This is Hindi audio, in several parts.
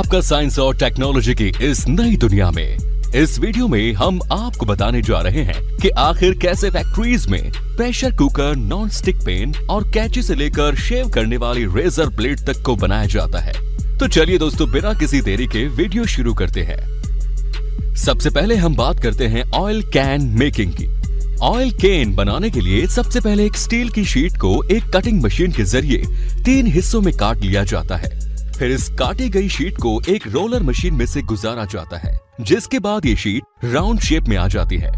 आपका साइंस और टेक्नोलॉजी की इस नई दुनिया में इस वीडियो में हम आपको बताने जा रहे हैं कि आखिर कैसे फैक्ट्रीज में pressure cooker, non stick pan और कैंची से लेकर शेव करने वाली रेजर ब्लेड तक को बनाया जाता है। तो चलिए दोस्तों, बिना किसी देरी के वीडियो शुरू करते हैं। सबसे पहले हम बात करते हैं ऑयल कैन मेकिंग की। ऑयल कैन बनाने के लिए सबसे पहले एक स्टील की शीट को एक कटिंग मशीन के जरिए 3 हिस्सों में काट लिया जाता है। फिर इस काटी गई शीट को एक रोलर मशीन में से गुजारा जाता है, जिसके बाद ये शीट राउंड शेप में आ जाती है।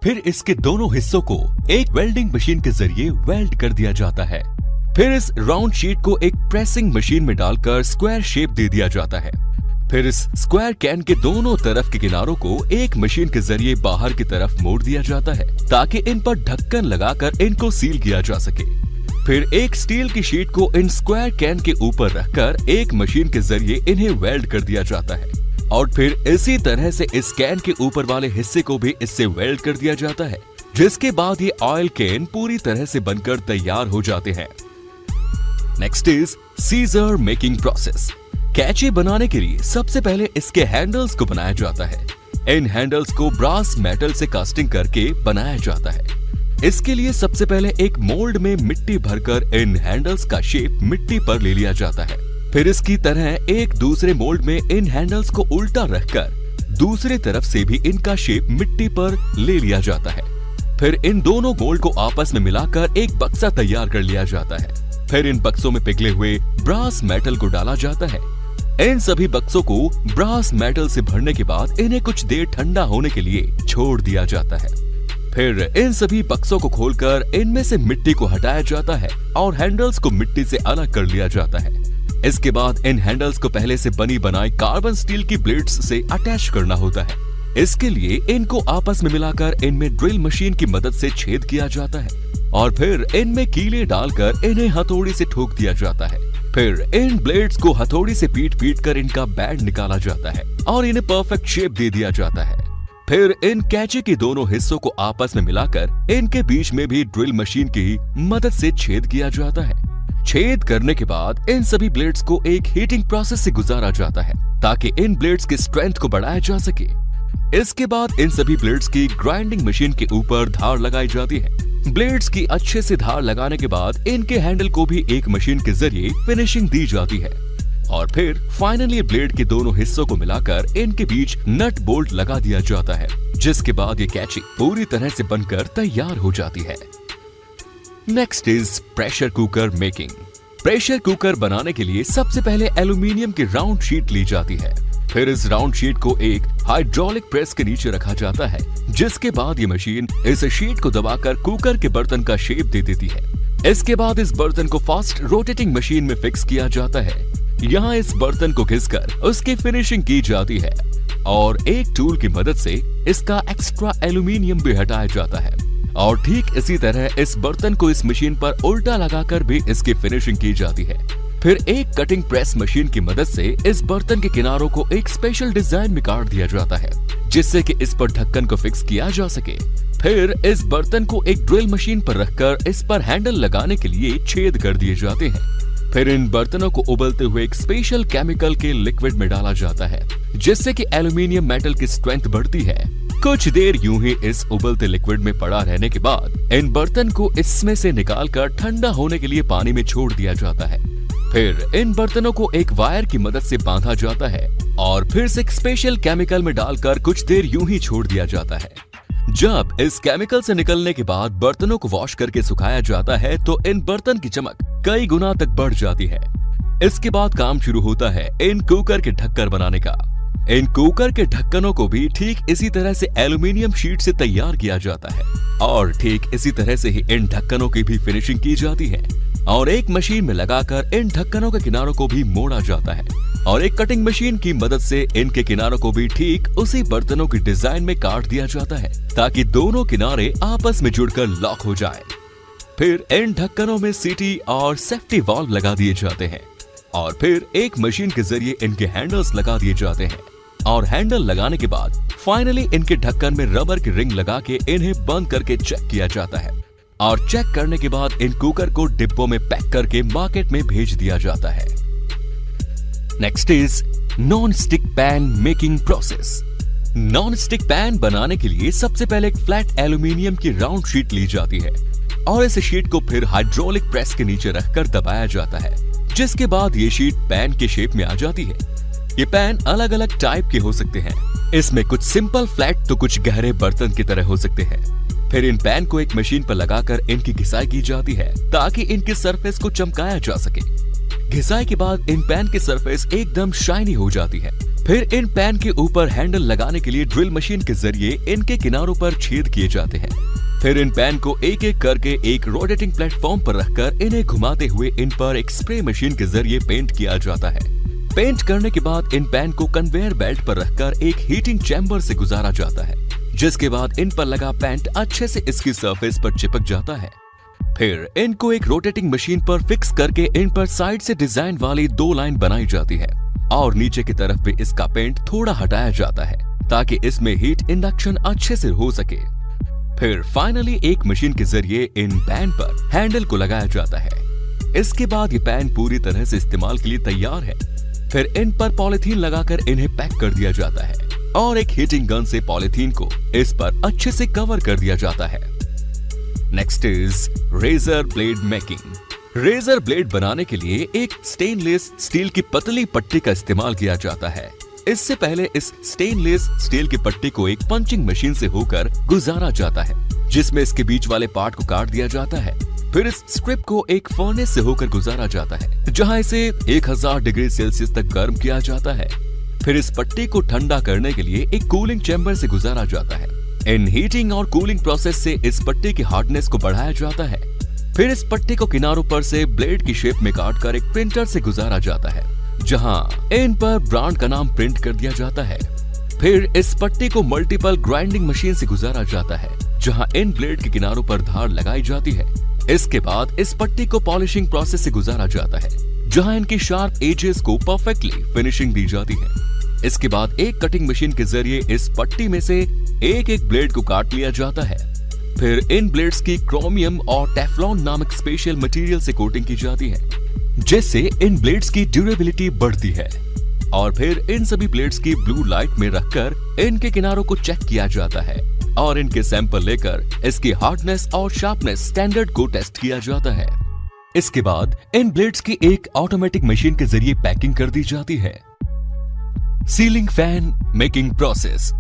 फिर इसके दोनों हिस्सों को एक वेल्डिंग मशीन के जरिए वेल्ड कर दिया जाता है। फिर इस राउंड शीट को एक प्रेसिंग मशीन में डालकर स्क्वायर शेप दे दिया जाता है। फिर इस स्क्वायर कैन के दोनों तरफ के किनारों को एक मशीन के जरिए बाहर की तरफ मोड़ दिया जाता है, ताकि इन पर ढक्कन लगाकर इनको सील किया जा सके। फिर एक स्टील की शीट को इन स्क्वायर कैन के ऊपर रखकर एक मशीन के जरिए इन्हें वेल्ड कर दिया जाता है, और फिर इसी तरह से इस कैन के ऊपर वाले हिस्से को भी इससे वेल्ड कर दिया जाता है, जिसके बाद ये ऑयल कैन पूरी तरह से बनकर तैयार हो जाते हैं। Next is scissor making process. कैंची बनाने के लिए सबसे पहले इसके हैंडल्स को बनाया जाता है। इन हैंडल्स को ब्रास मेटल से कास्टिंग करके बनाया जाता है। इसके लिए सबसे पहले एक मोल्ड में मिट्टी भरकर इन हैंडल्स का शेप मिट्टी पर ले लिया जाता है। फिर इसकी तरह एक दूसरे मोल्ड में इन हैंडल्स को उल्टा रखकर दूसरी तरफ से भी इनका शेप मिट्टी पर ले लिया जाता है। फिर इन दोनों मोल्ड को आपस में मिलाकर एक बक्सा तैयार कर लिया जाता है। फिर इन बक्सों में पिघले हुए ब्रास मेटल को डाला जाता है। इन सभी बक्सों को ब्रास मेटल से भरने के बाद इन्हें कुछ देर ठंडा होने के लिए छोड़ दिया जाता है। फिर इन सभी बक्सों को खोलकर इनमें से मिट्टी को हटाया जाता है और हैंडल्स को मिट्टी से अलग कर लिया जाता है। इसके बाद इन हैंडल्स को पहले से बनी बनाई कार्बन स्टील की ब्लेड्स से अटैच करना होता है। इसके लिए इनको आपस में मिलाकर इनमें ड्रिल मशीन की मदद से छेद किया जाता है, और फिर इनमें कीले डालकर इन्हें हथौड़ी से ठोक दिया जाता है। फिर इन ब्लेड्स को हथौड़ी से पीट कर इनका बैंड निकाला जाता है और इन्हें परफेक्ट शेप दे दिया जाता है। फिर इन कैंची के दोनों हिस्सों को आपस में मिलाकर इनके बीच में भी ड्रिल मशीन की मदद से छेद किया जाता है। छेद करने के बाद इन सभी ब्लेड्स को एक हीटिंग प्रोसेस से गुजारा जाता है, ताकि इन ब्लेड्स की स्ट्रेंथ को बढ़ाया जा सके। इसके बाद इन सभी ब्लेड्स की ग्राइंडिंग मशीन के ऊपर धार लगाई जाती है। ब्लेड्स की अच्छे से धार लगाने के बाद इनके हैंडल को भी एक मशीन के जरिए फिनिशिंग दी जाती है, और फिर फाइनली ब्लेड के दोनों हिस्सों को मिलाकर इनके बीच नट बोल्ट लगा दिया जाता है, जिसके बाद ये कैंची पूरी तरह से बनकर तैयार हो जाती है। Next is pressure cooker making. Pressure cooker बनाने के लिए सबसे पहले एल्यूमीनियम की राउंड शीट ली जाती है। फिर इस राउंड शीट को एक हाइड्रोलिक प्रेस के नीचे रखा जाता है, जिसके बाद ये मशीन इस शीट को दबाकर कुकर के बर्तन का शेप दे देती है। इसके बाद इस बर्तन को फास्ट रोटेटिंग मशीन में फिक्स किया जाता है। यहाँ इस बर्तन को घिसकर उसकी फिनिशिंग की जाती है, और एक टूल की मदद से इसका एक्स्ट्रा एल्यूमीनियम भी हटाया जाता है, और ठीक इसी तरह इस बर्तन को इस मशीन पर उल्टा लगाकर भी इसकी फिनिशिंग की जाती है। फिर एक कटिंग प्रेस मशीन की मदद से इस बर्तन के किनारों को एक स्पेशल डिजाइन में काट दिया जाता है, जिससे कि इस पर ढक्कन को फिक्स किया जा सके। फिर इस बर्तन को एक ड्रिल मशीन पर रखकर इस पर हैंडल लगाने के लिए छेद कर दिए जाते हैं। फिर इन बर्तनों को उबलते हुए एक स्पेशल केमिकल के लिक्विड में डाला जाता है, जिससे कि एल्यूमीनियम मेटल की स्ट्रेंथ बढ़ती है। कुछ देर यूं ही इस उबलते लिक्विड में पड़ा रहने के बाद इन बर्तन को इसमें से निकालकर ठंडा होने के लिए पानी में छोड़ दिया जाता है। फिर इन बर्तनों को एक वायर की मदद से बांधा जाता है, और फिर से एक स्पेशल केमिकल में डालकर कुछ देर यूं ही छोड़ दिया जाता है। जब इस केमिकल से निकलने के बाद बर्तनों को वॉश करके सुखाया जाता है, तो इन बर्तन की चमक कई गुना तक बढ़ जाती है। इसके बाद काम शुरू होता है इन कुकर के ढक्कन बनाने का। इन कुकर के ढक्कनों को भी ठीक इसी तरह से एल्यूमीनियम शीट से तैयार किया जाता है, और ठीक इसी तरह से ही इन ढक्कनों की भी फिनिशिंग की जाती है, और एक मशीन में लगाकर इन ढक्कनों के किनारों को भी मोड़ा जाता है, और एक कटिंग मशीन की मदद से इनके किनारों को भी ठीक उसी बर्तनों की डिजाइन में काट दिया जाता है, ताकि दोनों किनारे आपस में जुड़कर लॉक हो जाएं। फिर इन ढक्कनों में सीटी और सेफ्टी वाल्व लगा दिए जाते हैं, और फिर एक मशीन के जरिए इनके हैंडल्स लगा दिए जाते हैं, और हैंडल लगाने के बाद फाइनली इनके ढक्कन में रबर की रिंग लगा के इन्हें बंद करके चेक किया जाता है, और चेक करने के बाद इन कुकर को डिब्बों में पैक करके मार्केट में भेज दिया जाता है। Next is non stick pan making process. Non stick pan बनाने के लिए सबसे पहले एक फ्लैट एल्यूमिनियम की राउंड शीट ली जाती है और इस शीट को फिर हाइड्रोलिक प्रेस के नीचे रखकर दबाया जाता है, जिसके बाद ये शीट पैन के शेप में आ जाती है। ये पैन अलग अलग टाइप के हो सकते हैं। इसमें कुछ सिंपल फ्लैट तो कुछ गहरे बर्तन की तरह हो सकते हैं। फिर इन पैन को एक मशीन पर लगाकर इनकी घिसाई की जाती है ताकि इनकी सरफेस को चमकाया जा सके। घिसाई के बाद इन पैन की सरफेस एकदम शाइनी हो जाती है। फिर इन पैन के ऊपर हैंडल लगाने के लिए ड्रिल मशीन के जरिए इनके किनारों पर छेद किए जाते हैं। फिर इन पैन को एक एक करके एक रोटेटिंग प्लेटफॉर्म पर रखकर इन्हें घुमाते हुए इन पर एक स्प्रे मशीन के जरिए पेंट किया जाता है। पेंट करने के बाद इन पैन को कन्वेयर बेल्ट पर रखकर एक हीटिंग चैम्बर से गुजारा जाता है, जिसके बाद इन पर लगा पेंट अच्छे से इसकी सरफेस पर चिपक जाता है। फिर इनको एक रोटेटिंग मशीन पर फिक्स करके इन पर साइड से डिजाइन वाली 2 लाइन बनाई जाती है और नीचे की तरफ भी इसका पेंट थोड़ा हटाया जाता है ताकि इसमें हीट इंडक्शन अच्छे से हो सके। फिर फाइनली एक मशीन के जरिए इन पैन पर हैंडल को लगाया जाता है। इसके बाद ये पैन पूरी तरह से इस्तेमाल के लिए तैयार है। फिर इन पर पॉलिथीन लगाकर इन्हें पैक कर दिया जाता है और एक हीटिंग गन से पॉलिथीन को इस पर अच्छे से कवर कर दिया जाता है। Next is razor blade making. Razor blade बनाने के लिए एक स्टेनलेस स्टील की पतली पट्टी का इस्तेमाल किया जाता है। इससे पहले इस स्टेनलेस स्टील की पट्टी को एक पंचिंग मशीन से होकर गुजारा जाता है, जिसमें इसके बीच वाले पार्ट को काट दिया जाता है। फिर इस स्ट्रिप को एक फर्नेस से होकर गुजारा जाता है, जहां इसे 1000 डिग्री सेल्सियस तक गर्म किया जाता है। फिर इस पट्टी को ठंडा करने के लिए एक कूलिंग चैम्बर से गुजारा जाता है। इन हीटिंग और कूलिंग प्रोसेस से इस पट्टी की हार्डनेस को बढ़ाया जाता है। फिर इस पट्टी को किनारों पर से ब्लेड की शेप में काटकर एक प्रिंटर से गुजारा जाता है, जहां इन पर ब्रांड का नाम प्रिंट कर दिया जाता है। फिर इस पट्टी को मल्टीपल ग्राइंडिंग मशीन से गुजारा जाता है, जहां इन ब्लेड के किनारों पर धार लगाई जाती है। इसके बाद इस पट्टी को पॉलिशिंग प्रोसेस से गुजारा जाता है, जहां इनकी शार्प एजेस को परफेक्टली फिनिशिंग दी जाती है। इसके बाद एक कटिंग मशीन के जरिए इस पट्टी में से एक एक ब्लेड को काट लिया जाता है। फिर इन ब्लेड्स की क्रोमियम और टेफ्लॉन नामक स्पेशल मटेरियल से कोटिंग की जाती है, जिससे इन ब्लेड्स की ड्यूरेबिलिटी बढ़ती है। और फिर इन सभी ब्लेड्स की ब्लू लाइट में रखकर इनके किनारों को चेक किया जाता है और इनके सैंपल लेकर इसकी हार्डनेस और शार्पनेस स्टैंडर्ड को टेस्ट किया जाता है। इसके बाद इन ब्लेड्स की एक ऑटोमेटिक मशीन के जरिए पैकिंग कर दी जाती है। Ceiling fan making process.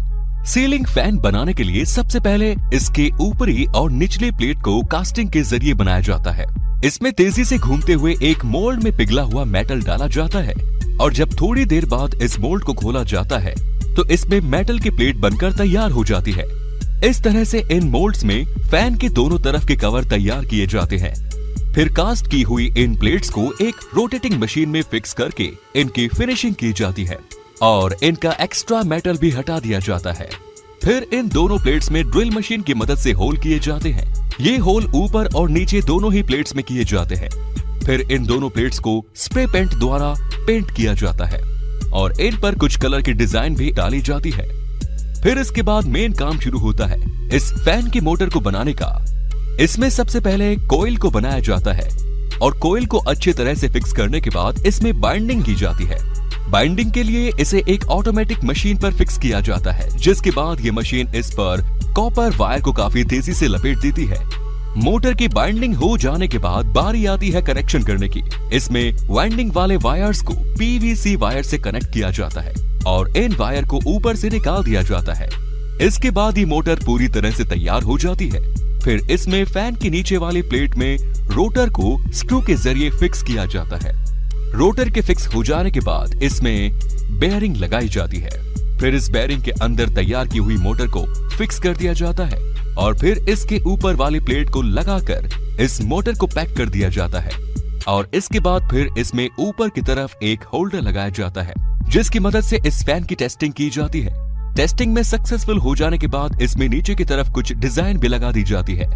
Ceiling fan बनाने के लिए सबसे पहले इसके ऊपरी और निचले प्लेट को कास्टिंग के जरिए बनाया जाता है। इसमें तेजी से घूमते हुए एक मोल्ड में पिघला हुआ मेटल डाला जाता है और जब थोड़ी देर बाद इस मोल्ड को खोला जाता है तो इसमें मेटल की प्लेट बनकर तैयार हो जाती है। इस तरह से इन मोल्ड्स में फैन के दोनों तरफ के कवर तैयार किए जाते हैं। फिर कास्ट की हुई इन प्लेट्स को एक रोटेटिंग मशीन में फिक्स करके इनकी फिनिशिंग की जाती है और इनका एक्स्ट्रा मेटल भी हटा दिया जाता है। फिर इन दोनों प्लेट्स में ड्रिल मशीन की मदद से होल किए जाते हैं। ये होल ऊपर और नीचे दोनों ही प्लेट्स में किए जाते हैं। फिर इन दोनों प्लेट्स को स्प्रे पेंट द्वारा पेंट किया जाता है और इन पर कुछ कलर की डिजाइन भी डाली जाती है। फिर इसके बाद मेन काम शुरू होता है इस फैन की मोटर को बनाने का। इसमें सबसे पहले कोयल को बनाया जाता है और कोयल को अच्छी तरह से फिक्स करने के बाद इसमें बाइंडिंग की जाती है। बाइंडिंग के लिए इसे एक ऑटोमेटिक मशीन पर फिक्स किया जाता है, जिसके बाद ये मशीन इस पर कॉपर वायर को काफी तेजी से लपेट देती है। मोटर की बाइंडिंग हो जाने के बाद बारी आती है कनेक्शन करने की। इसमें वाइंडिंग वाले वायर्स को पीवीसी वायर से कनेक्ट किया जाता है और इन वायर को ऊपर से निकाल दिया जाता है। इसके बाद ही मोटर पूरी तरह से तैयार हो जाती है। फिर इसमें फैन के नीचे वाली प्लेट में रोटर को स्क्रू के जरिए फिक्स किया जाता है। रोटर के फिक्स हो जाने के बाद इसमें बेयरिंग लगाई जाती है। फिर इस बेयरिंग के अंदर तैयार की हुई मोटर को फिक्स कर दिया जाता है और फिर इसके ऊपर वाली प्लेट को लगाकर इस मोटर को पैक कर दिया जाता है और इसके बाद फिर इसमें ऊपर की तरफ एक होल्डर लगाया जाता है, जिसकी मदद से इस फैन की टेस्टिंग की जाती है। टेस्टिंग में सक्सेसफुल हो जाने के बाद इसमें नीचे की तरफ कुछ डिजाइन भी लगा दी जाती है,